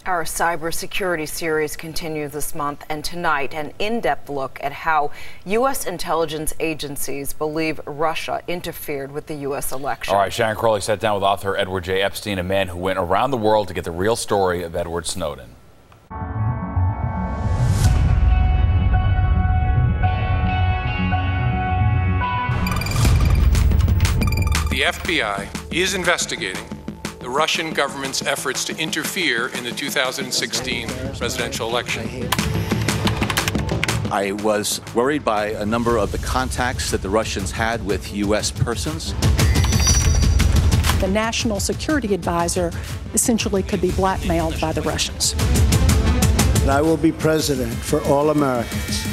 Our cybersecurity series continues this month, and tonight an in-depth look at how U.S. intelligence agencies believe Russia interfered with the U.S. election. All right, Sharon Crowley sat down with author Edward J. Epstein, a man who went around the world to get the real story of Edward Snowden. The FBI is investigating the Russian government's efforts to interfere in the 2016 presidential election. I was worried by a number of the contacts that the Russians had with U.S. persons. The national security advisor essentially could be blackmailed by the Russians. And I will be president for all Americans.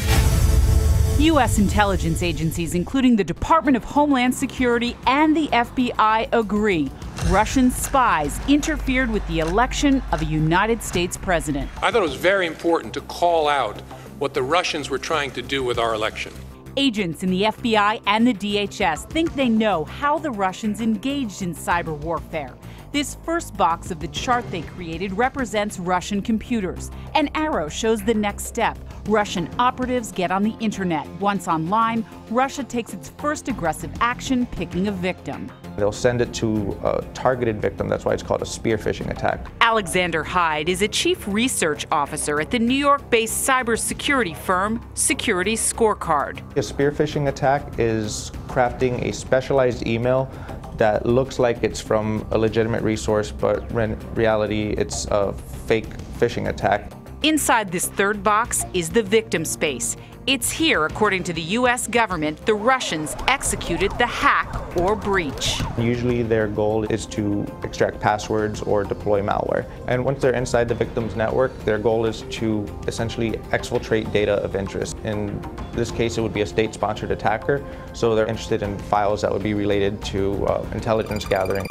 U.S. intelligence agencies, including the Department of Homeland Security and the FBI, agree Russian spies interfered with the election of a United States president. I thought it was very important to call out what the Russians were trying to do with our election. Agents in the FBI and the DHS think they know how the Russians engaged in cyber warfare. This first box of the chart they created represents Russian computers. An arrow shows the next step. Russian operatives get on the internet. Once online, Russia takes its first aggressive action, picking a victim. They'll send it to a targeted victim. That's why it's called a spear phishing attack. Alexander Heid is a chief research officer at the New York-based cybersecurity firm SecurityScorecard. A spear phishing attack is crafting a specialized email that looks like it's from a legitimate resource, but in reality, it's a fake phishing attack. Inside this third box is the victim space. It's here, according to the U.S. government, the Russians executed the hack or breach. Usually their goal is to extract passwords or deploy malware. And once they're inside the victim's network, their goal is to essentially exfiltrate data of interest. In this case, it would be a state-sponsored attacker, so they're interested in files that would be related to intelligence gathering.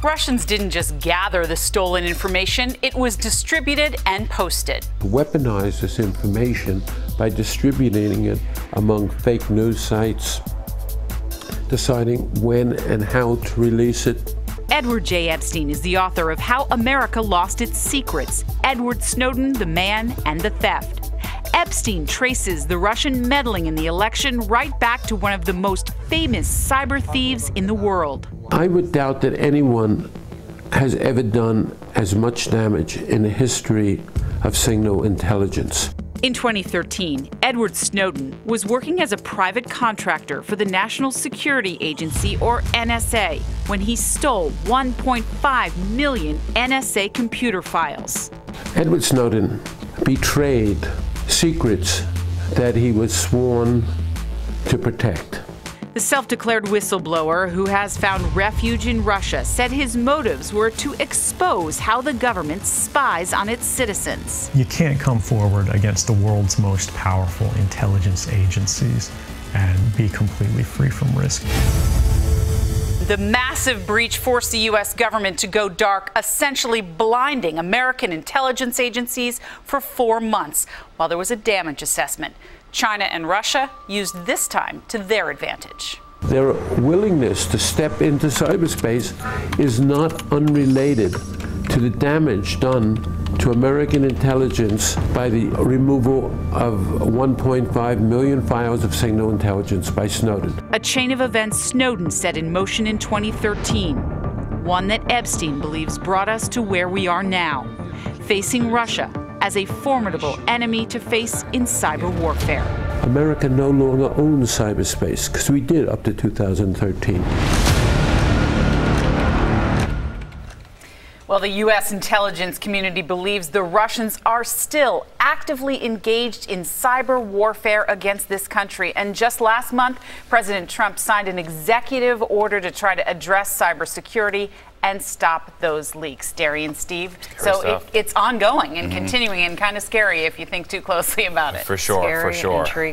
Russians didn't just gather the stolen information, it was distributed and posted. Weaponize this information by distributing it among fake news sites, deciding when and how to release it. Edward J. Epstein is the author of How America Lost Its Secrets, Edward Snowden, the Man, and the Theft. Epstein traces the Russian meddling in the election right back to one of the most famous cyber thieves in the world. I would doubt that anyone has ever done as much damage in the history of signal intelligence. In 2013, Edward Snowden was working as a private contractor for the National Security Agency, or NSA, when he stole 1.5 million NSA computer files. Edward Snowden betrayed secrets that he was sworn to protect. The self-declared whistleblower, who has found refuge in Russia, said his motives were to expose how the government spies on its citizens. You can't come forward against the world's most powerful intelligence agencies and be completely free from risk. The massive breach forced the U.S. government to go dark, essentially blinding American intelligence agencies for 4 months, while there was a damage assessment. China and Russia used this time to their advantage. Their willingness to step into cyberspace is not unrelated to the damage done to American intelligence by the removal of 1.5 million files of signal intelligence by Snowden. A chain of events Snowden set in motion in 2013, one that Epstein believes brought us to where we are now, facing Russia as a formidable enemy to face in cyber warfare. America no longer owns cyberspace, because we did up to 2013. Well, the U.S. intelligence community believes the Russians are still actively engaged in cyber warfare against this country. And just last month, President Trump signed an executive order to try to address cybersecurity and stop those leaks. Darian, Steve. So it's ongoing and continuing, and kind of scary if you think too closely about it. For sure, Scary, for sure. Intriguing.